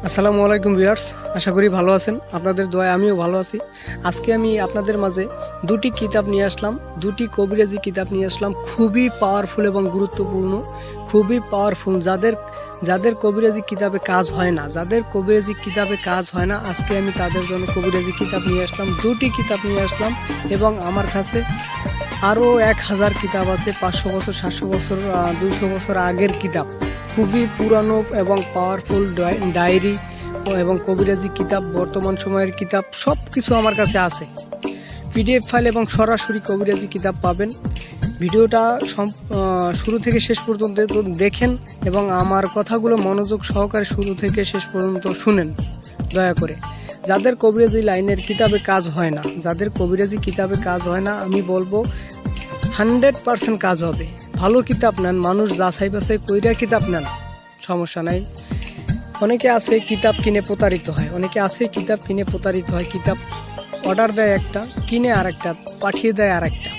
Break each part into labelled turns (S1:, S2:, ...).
S1: আসসালামু আলাইকুম ভিউয়ার্স, আশা করি ভালো আছেন। আপনাদের দোয়ায় আমিও ভালো আছি। আজকে আমি আপনাদের মাঝে দুটি কিতাব নিয়ে আসলাম, দুটি কবিরাজি কিতাব নিয়ে আসলাম, খুবই পাওয়ারফুল এবং গুরুত্বপূর্ণ, খুবই পাওয়ারফুল। যাদের কবিরাজি কিতাবে কাজ হয় না, আজকে আমি তাদের জন্য কবিরাজি কিতাব নিয়ে আসলাম, দুটি কিতাব নিয়ে আসলাম। এবং আমার কাছে আরও 1000 কিতাব আছে, 500 বছর, 700 বছর, 200 বছর আগের কিতাব, খুবই পুরানো এবং পাওয়ারফুল ডায়েরি এবং কবিরাজি কিতাব, বর্তমান সময়ের কিতাব, সব কিছু আমার কাছে আছে। পিডিএফ ফাইল এবং সরাসরি কবিরাজি কিতাব পাবেন। ভিডিওটা শুরু থেকে শেষ পর্যন্ত দেখেন এবং আমার কথাগুলো মনোযোগ সহকারে শুরু থেকে শেষ পর্যন্ত শুনেন দয়া করে। যাদের কবিরাজি লাইনের কিতাবে কাজ হয় না, আমি বলবো 100% কাজ হবে। ভালো কিতাব নেন, মানুষ যাচাই বাছাই কইরা কিতাব নেন, সমস্যা নাই। অনেকে আছে কিতাব কিনে প্রতারিত হয়, কিতাব অর্ডার দেয় একটা, কিনে আরেকটা, পাঠিয়ে দেয় আরেকটা।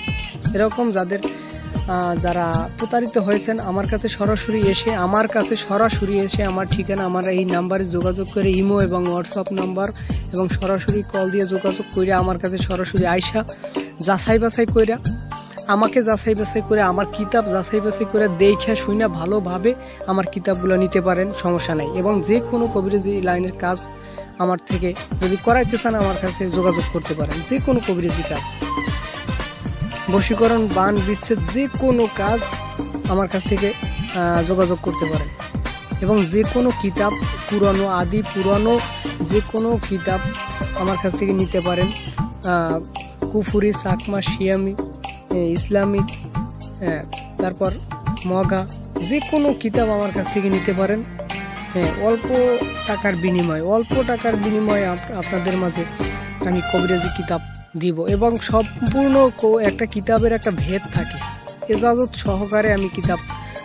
S1: এরকম যারা প্রতারিত হয়েছেন আমার কাছে সরাসরি এসে আমার ঠিকানা, আমার এই নাম্বারে যোগাযোগ করে, ইমো এবং হোয়াটসঅ্যাপ নাম্বার এবং সরাসরি কল দিয়ে যোগাযোগ করে আমার কাছে সরাসরি আইসা যাচাই বাছাই কইরা, আমাকে যাচাই বাছাই করে, আমার কিতাব যাচাই বাছাই করে দেখে শুনে ভালোভাবে আমার কিতাবগুলো নিতে পারেন, সমস্যা নাই। এবং যে কোনো কবিরাজি লাইনের কাজ আমার থেকে যদি করাইতে চান আমার কাছে যোগাযোগ করতে পারেন। যে কোনো কবিরাজি কাজ, বশীকরণ, বান, বিচ্ছেদ, যে কোনো কাজ আমার কাছ থেকে যোগাযোগ করতে পারেন। এবং যে কোনো কিতাব, পুরানো যে কোনো কিতাব আমার কাছ থেকে নিতে পারেন। কুফুরি, চাকমা, শিয়ামি, ইসলামিক, তারপর মগা, যে কোনো কিতাব আমার কাছ থেকে নিতে পারেন। অল্প টাকার বিনিময়ে আপনাদের মাঝে আমি কবিরাজি কিতাব দিব। এবং সম্পূর্ণ একটা কিতাবের একটা ভেদ থাকে, এজাজত সহকারে আমি কিতাব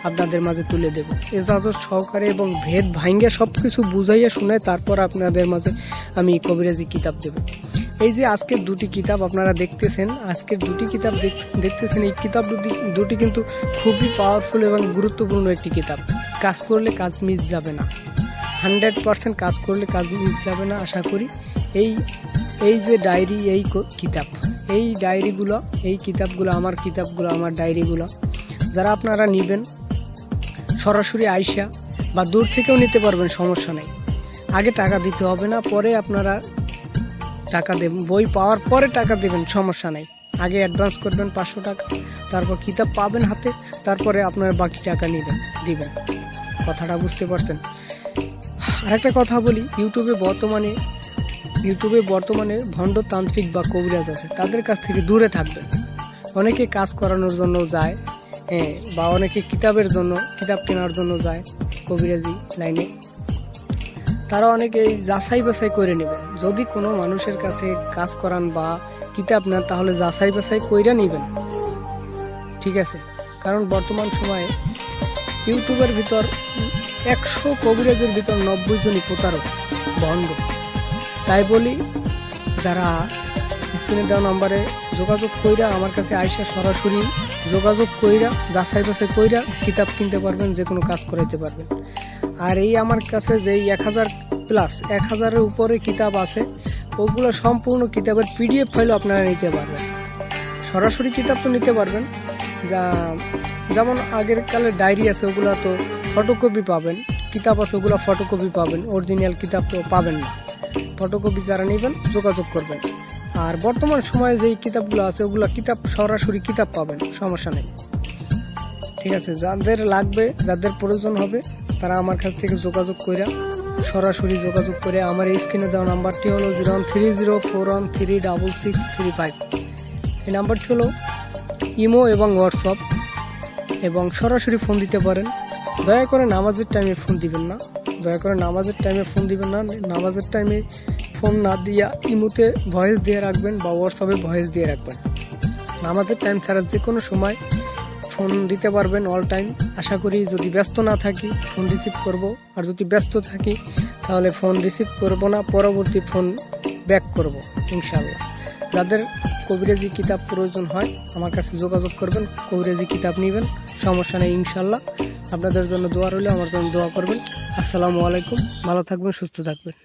S1: আপনাদের মাঝে তুলে দেব, এজাজত সহকারে এবং ভেদ ভাঙ্গে সব কিছু বুঝাইয়া শুনে তারপর আপনাদের মাঝে আমি কবিরাজি কিতাব দেব। এই যে আজকের দুটি কিতাব আপনারা দেখতেছেন, এই কিতাব দুটি কিন্তু খুবই পাওয়ারফুল এবং গুরুত্বপূর্ণ একটি কিতাব। কাজ করলে কাজ মিস যাবে না, 100% কাজ করলে কাজ মিস যাবে না আশা করি। এই যে ডায়েরি, এই ডায়েরিগুলো, এই কিতাবগুলো, আমার ডায়েরিগুলো যারা আপনারা নেবেন সরাসরি আইসা বা দূর থেকেও নিতে পারবেন, সমস্যা নেই। আগে টাকা দিতে হবে না, পরে আপনারা টাকা দেবেন, বই পাওয়ার পরে টাকা দেবেন, সমস্যা নেই। আগে অ্যাডভান্স করবেন 500 টাকা, তারপর কিতাব পাবেন হাতে, তারপরে আপনারা বাকি টাকা দিবেন। কথাটা বুঝতে পারছেন? আরেকটা কথা বলি, ইউটিউবে বর্তমানে ভণ্ড তান্ত্রিক বা কবিরাজ আছে, তাদের কাছ থেকে দূরে থাকবেন। অনেকে কাজ করানোর জন্য যায়, বা অনেকে কিতাব কেনার জন্য যায় কবিরাজি লাইনে। তারা অনেকে যাচাই বাছাই করে নেবেন। যদি কোনো মানুষের কাছে কাজ করান বা কিতাব নেন, তাহলে যাচাই বাছাই কইরা নেবেন, ঠিক আছে? কারণ বর্তমান সময়ে ইউটিউবের ভিতর 100 কবিরাজের ভিতর 90 জনই প্রতারক, ভণ্ড। তাই বলি, যারা স্ক্রিনে দেওয়া নাম্বারে যোগাযোগ কইরা আমার কাছে আইসা সরাসরি যোগাযোগ কইরা যাচাই বাছাই কইরা কিতাব কিনতে পারবেন, যে কোনো কাজ করাইতে পারবেন। আর এই আমার কাছে যেই 1000+ উপরে কিতাব আছে, ওগুলো সম্পূর্ণ কিতাবের পিডিএফ ফাইলও আপনারা নিতে পারবেন। সরাসরি কিতাব তো নিতে পারবেন, যেমন আগের কালের ডায়েরি আছে, ওগুলো তো ফটোকপি পাবেন, কিতাব আছে ওগুলো ফটোকপি পাবেন, অরিজিনাল কিতাব তো পাবেন না। ফটোকপি যারা নেবেন যোগাযোগ করবেন। আর বর্তমান সময়ে যেই কিতাবগুলো আছে ওগুলো সরাসরি কিতাব পাবেন, সমস্যা নেই, ঠিক আছে? যাদের লাগবে, যাদের প্রয়োজন হবে, তারা আমার কাছ থেকে সরাসরি যোগাযোগ করে, আমার এই স্ক্রিনে দেওয়া নাম্বারটি হলো 0130413665। এই নাম্বারটি হলো ইমো এবং হোয়াটসঅ্যাপ, এবং সরাসরি ফোন দিতে পারেন। দয়া করে নামাজের টাইমে ফোন দিবেন না, নামাজের টাইমে ফোন না দিয়া ইমোতে ভয়েস দিয়ে রাখবেন বা হোয়াটসঅ্যাপে ভয়েস দিয়ে রাখবেন। নামাজের টাইম ছাড়া যে কোনো সময় ফোন দিতে পারবেন, অল টাইম। আশা করি যদি ব্যস্ত না থাকি ফোন রিসিভ করব, আর যদি ব্যস্ত থাকি তাহলে ফোন রিসিভ করব না, পরবর্তী ফোন ব্যাক করব ইনশাআল্লাহ। যাদের কবিরাজি কিতাব প্রয়োজন হয় আমার কাছে যোগাযোগ করবেন, কবিরাজি কিতাব নেবেন, সমস্যা নেই ইনশাআল্লাহ। আপনাদের জন্য দোয়া রইলে, আমার জন্য দোয়া করবেন। আসসালামু আলাইকুম, ভালো থাকবেন, সুস্থ থাকবেন।